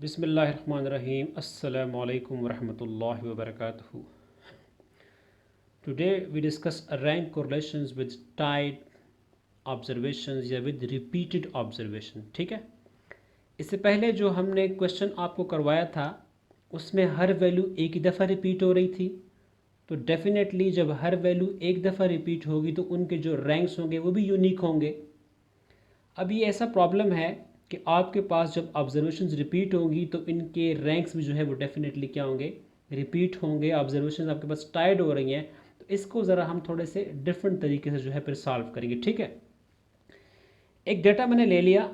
बिस्मिल्लाहिर्रहमानिर्रहीम अस्सलामु अलैकुम वरहमतुल्लाहि वबरकातुहू. Today we discuss rank correlations with tied observations या with repeated observation. ठीक है. इससे पहले जो हमने क्वेश्चन आपको करवाया था उसमें हर वैल्यू एक ही दफ़ा रिपीट हो रही थी. तो डेफिनेटली जब हर वैल्यू एक दफ़ा रिपीट होगी तो उनके जो रैंक्स होंगे वो भी यूनिक होंगे. अब ये ऐसा प्रॉब्लम है कि आपके पास जब ऑब्जर्वेशंस रिपीट होंगी तो इनके रैंक्स भी जो है वो डेफिनेटली क्या होंगे, रिपीट होंगे. ऑब्जर्वेशंस आपके पास टाइड हो रही हैं तो इसको ज़रा हम थोड़े से डिफरेंट तरीके से जो है फिर सॉल्व करेंगे. ठीक है. एक डेटा मैंने ले लिया,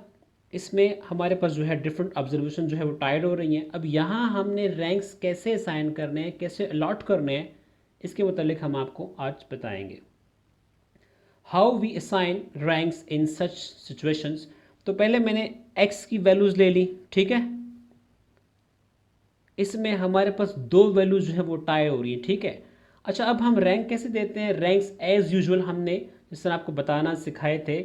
इसमें हमारे पास जो है डिफरेंट ऑब्जर्वेशन जो है वो टाइड हो रही हैं. अब यहाँ हमने रैंक्स कैसे असाइन करने हैं, कैसे अलॉट करने हैं, इसके मुतालिक हम आपको आज बताएंगे. How we assign ranks in such situations. तो पहले मैंने x की वैल्यूज़ ले ली. ठीक है. इसमें हमारे पास दो वैल्यूज जो है वो टाई हो रही है. ठीक है. अच्छा, अब हम रैंक कैसे देते हैं. रैंक्स एज यूजुअल हमने जिस तरह आपको बताना सिखाए थे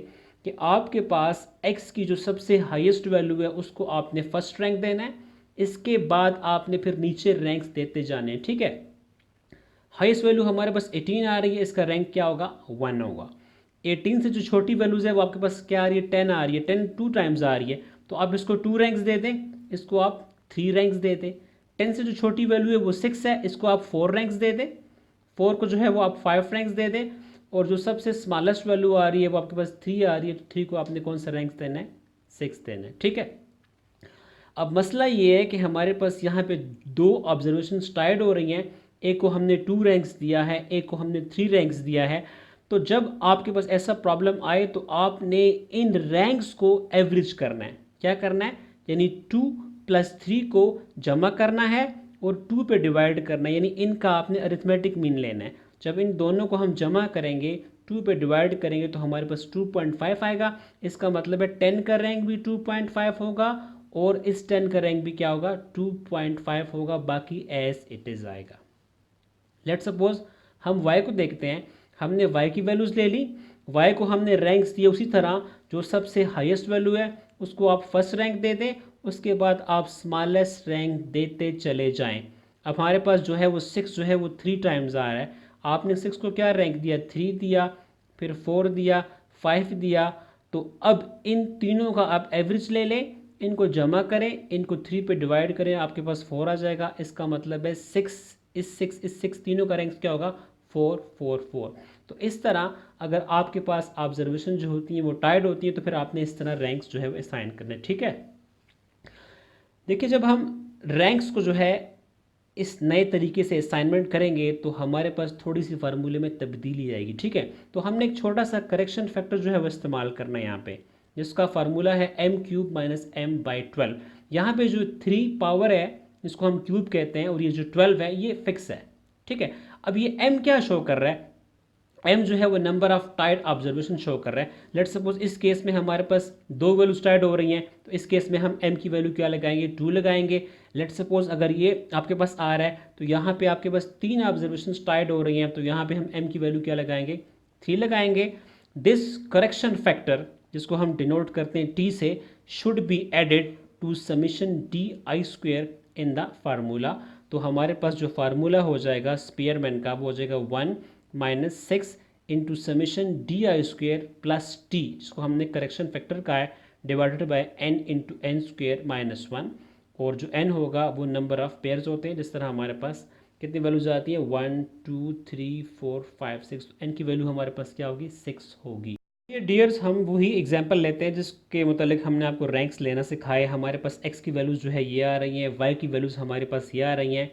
कि आपके पास x की जो सबसे हाईएस्ट वैल्यू है उसको आपने फर्स्ट रैंक देना है. इसके बाद आपने फिर नीचे रैंक्स देते जाने हैं. ठीक है. हाईएस्ट वैल्यू हमारे पास 18 आ रही है, इसका रैंक क्या होगा, 1 होगा. 18 से जो छोटी वैल्यूज़ है वो आपके पास क्या आ रही है, 10 आ रही है. 10 टू टाइम्स आ रही है तो आप इसको 2 रैंक्स दे दें, इसको आप 3 रैंक्स दे दें. 10 से जो छोटी वैल्यू है वो 6 है, इसको आप 4 रैंक्स दे दें. 4 को जो है वो आप 5 रैंक्स दे दें. और जो सबसे स्मॉलेस्ट वैल्यू आ रही है वो आपके पास 3 आ रही है तो 3 को आपने कौन सा रैंक्स देना है, 6 देना है. ठीक है. अब मसला ये है कि हमारे पास यहाँ पे दो ऑब्जर्वेशन टाइड हो रही हैं. एक को हमने 2 रैंक्स दिया है, एक को हमने 3 रैंक्स दिया है. तो जब आपके पास ऐसा प्रॉब्लम आए तो आपने इन रैंक्स को एवरेज करना है. क्या करना है, यानी 2 + 3 को जमा करना है और 2 पे डिवाइड करना है, यानी इनका आपने अरिथमेटिक मीन लेना है. जब इन दोनों को हम जमा करेंगे, 2 पे डिवाइड करेंगे तो हमारे पास 2.5 आएगा. इसका मतलब है 10 का रैंक भी 2.5 होगा और इस 10 का रैंक भी क्या होगा, 2.5 होगा. बाकी एज इट इज़ आएगा. लेट सपोज हम y को देखते हैं. हमने y की वैल्यूज़ ले ली, y को हमने रैंक्स दिए. उसी तरह जो सबसे हाईएस्ट वैल्यू है उसको आप फर्स्ट रैंक दे दें, उसके बाद आप स्मॉलेस्ट रैंक देते चले जाएं. अब हमारे पास जो है वो 6 जो है वो 3 टाइम्स आ रहा है. आपने 6 को क्या रैंक दिया, 3 दिया, फिर 4 दिया, 5 दिया. तो अब इन तीनों का आप एवरेज ले लें, इनको जमा करें, इनको 3 पे डिवाइड करें, आपके पास 4 आ जाएगा. इसका मतलब है 6 तीनों का रैंक क्या होगा, 4 4 4. तो इस तरह अगर आपके पास ऑब्जर्वेशन जो होती हैं वो टाइड होती है तो फिर आपने इस तरह रैंक्स जो है वो असाइन करने. ठीक है. देखिए, जब हम रैंक्स को जो है इस नए तरीके से असाइनमेंट करेंगे तो हमारे पास थोड़ी सी फार्मूले में तब्दीली आएगी. ठीक है. तो हमने एक छोटा सा करेक्शन फैक्टर जो है वो इस्तेमाल करना है यहाँ पे, जिसका फार्मूला है m³ - m/12. यहाँ पे जो 3 पावर है इसको हम क्यूब कहते हैं और ये जो 12 है ये फिक्स है. ठीक है. अब ये m क्या शो कर रहा है, m जो है वो number of tied observation show कर रहा है. लेट सपोज इस केस में हमारे पास दो वैल्यूज टाइड हो रही हैं तो इस केस में हम m की वैल्यू क्या लगाएंगे, 2 लगाएंगे. लेट सपोज अगर ये आपके पास आ रहा है तो यहाँ पे आपके पास 3 ऑब्जर्वेशन टाइड हो रही हैं तो यहाँ पे हम m की वैल्यू क्या लगाएंगे, 3 लगाएंगे. दिस करेक्शन फैक्टर जिसको हम डिनोट करते हैं t से should be added to summation di² in the formula. तो हमारे पास जो फार्मूला हो जाएगा स्पीयरमैन का वो हो जाएगा 1 - 6 into summation di² plus T, जिसको हमने करेक्शन फैक्टर का है, divided by n into n² - 1. और जो n होगा वो नंबर ऑफ पेयर्स होते हैं. जिस तरह हमारे पास कितनी वैल्यूज आती है, 1 2 3 4 5 6. n की वैल्यू हमारे पास क्या होगी, 6 होगी. ये डियर्स हम वही एग्जांपल लेते हैं जिसके मुतालिक हमने आपको रैंक्स लेना सिखाए. हमारे पास x की वैल्यूज़ जो है ये आ रही हैं, y की वैल्यूज़ हमारे पास ये आ रही हैं.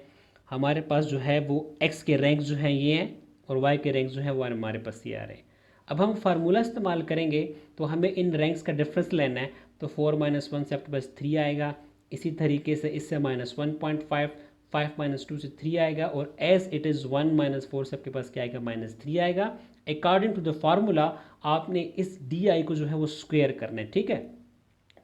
हमारे पास जो है वो x के रैंक्स जो हैं ये हैं और y के रैंक्स जो है वो हमारे पास ये आ रहे हैं. अब हम फार्मूला इस्तेमाल करेंगे तो हमें इन रैंक्स का डिफरेंस लेना है. तो 4 - 1 से आपके पास 3 आएगा. इसी तरीके से इससे -1.5, 5 - 2 से 3 आएगा. और एज इट इज़ 1 - 4 से आपके पास क्या आएगा, -3 आएगा. अकॉर्डिंग टू द फार्मूला आपने इस डी को जो है वो स्क्वायर करना है. ठीक है.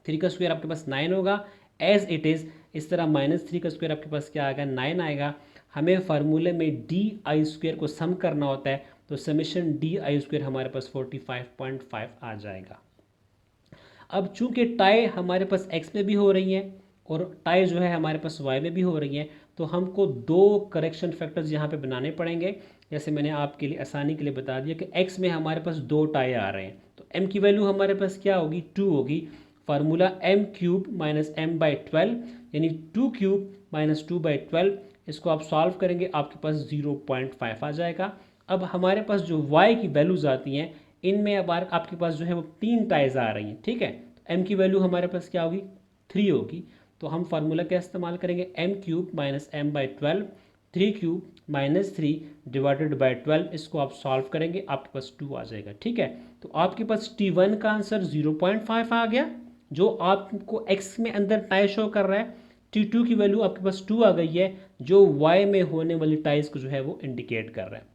3 का स्क्वायर आपके पास 9 होगा एज इट इज़. इस तरह -3 का स्क्वायर आपके पास क्या आएगा, 9 आएगा. हमें फार्मूले में di² को सम करना होता है तो समीशन di² हमारे पास 45.5 आ जाएगा. अब चूंकि टाई हमारे पास x में भी हो रही है और टाई जो है हमारे पास वाई में भी हो रही है, तो हमको दो करेक्शन फैक्टर्स यहाँ पे बनाने पड़ेंगे। जैसे मैंने आपके लिए आसानी के लिए बता दिया कि एक्स में हमारे पास दो टाई आ रहे हैं, तो एम की वैल्यू हमारे पास क्या होगी, 2 होगी। Formula M cube minus M by 12, यानी 2 क्यूब माइनस 2 बाई 12। इसको आप सॉल्व करेंगे, आपके पास 0.5 आ जाएगा। अब हमारे पास जो y की वैल्यूज़ आती हैं, इनमें अब आपके पास जो है वो 3 टाइज आ रही हैं, ठीक है। तो m की वैल्यू हमारे पास क्या होगी, 3 होगी। तो हम फार्मूला क्या इस्तेमाल करेंगे, M cube minus M by 12, 3 cube minus 3 divided by 12। इसको आप सॉल्व करेंगे, आपके पास 2 आ जाएगा, ठीक है। तो आपके पास T1 का आंसर 0.5 आ गया, जो आपको x में अंदर टाई शो कर रहा है। T2 की वैल्यू आपके पास 2 आ गई है, जो y में होने वाली टाइज को जो है वो इंडिकेट कर रहा है।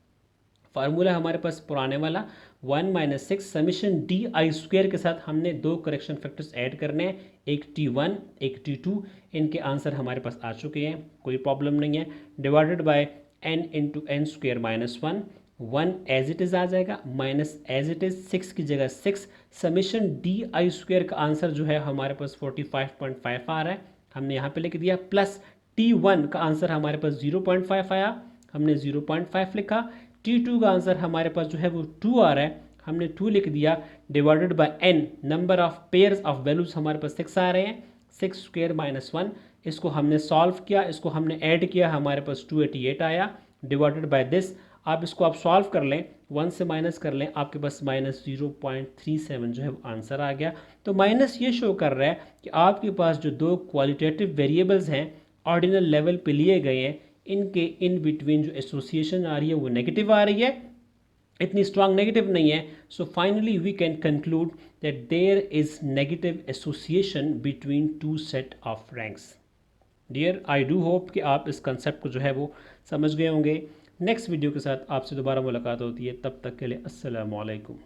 फार्मूला हमारे पास पुराने वाला 1 minus 6 summation D I square के साथ हमने दो करेक्शन फैक्टर्स ऐड करने हैं, एक T1 एक T2। इनके आंसर हमारे पास आ चुके हैं, कोई प्रॉब्लम नहीं है। Divided by n into N square minus 1 as it is आ जाएगा, माइनस एज इट इज़ 6 की जगह 6। समीशन डी आई स्क्वेयर का आंसर जो है हमारे पास 45.5 आ रहा है, हमने यहाँ पे लिख दिया। प्लस T1 का आंसर हमारे पास 0.5 आया, हमने 0.5 लिखा। T2 का आंसर हमारे पास जो है वो 2 आ रहा है, हमने 2 लिख दिया। Divided by n, number of pairs of values हमारे पास 6 आ रहे हैं, 6 स्क्वेयर माइनस 1। इसको हमने सॉल्व किया, इसको हमने ऐड किया, हमारे पास 288 आया। डिवाइडेड बाय दिस, आप इसको आप सॉल्व कर लें, 1 से माइनस कर लें, आपके पास माइनस 0.37 जो है वो आंसर आ गया। तो माइनस ये शो कर रहा है कि आपके पास जो दो क्वालिटेटिव वेरिएबल्स हैं ऑर्डिनल लेवल पे लिए गए हैं, इनके इन बिटवीन जो एसोसिएशन आ रही है वो नेगेटिव आ रही है, इतनी स्ट्रांग नेगेटिव नहीं है। So finally we can conclude that there is negative association between two set of ranks. Dear, I do hope कि आप इस कंसेप्ट को जो है वो समझ गए होंगे। नेक्स्ट वीडियो के साथ आपसे दोबारा मुलाकात होती है, तब तक के लिए अस्सलाम वालेकुम।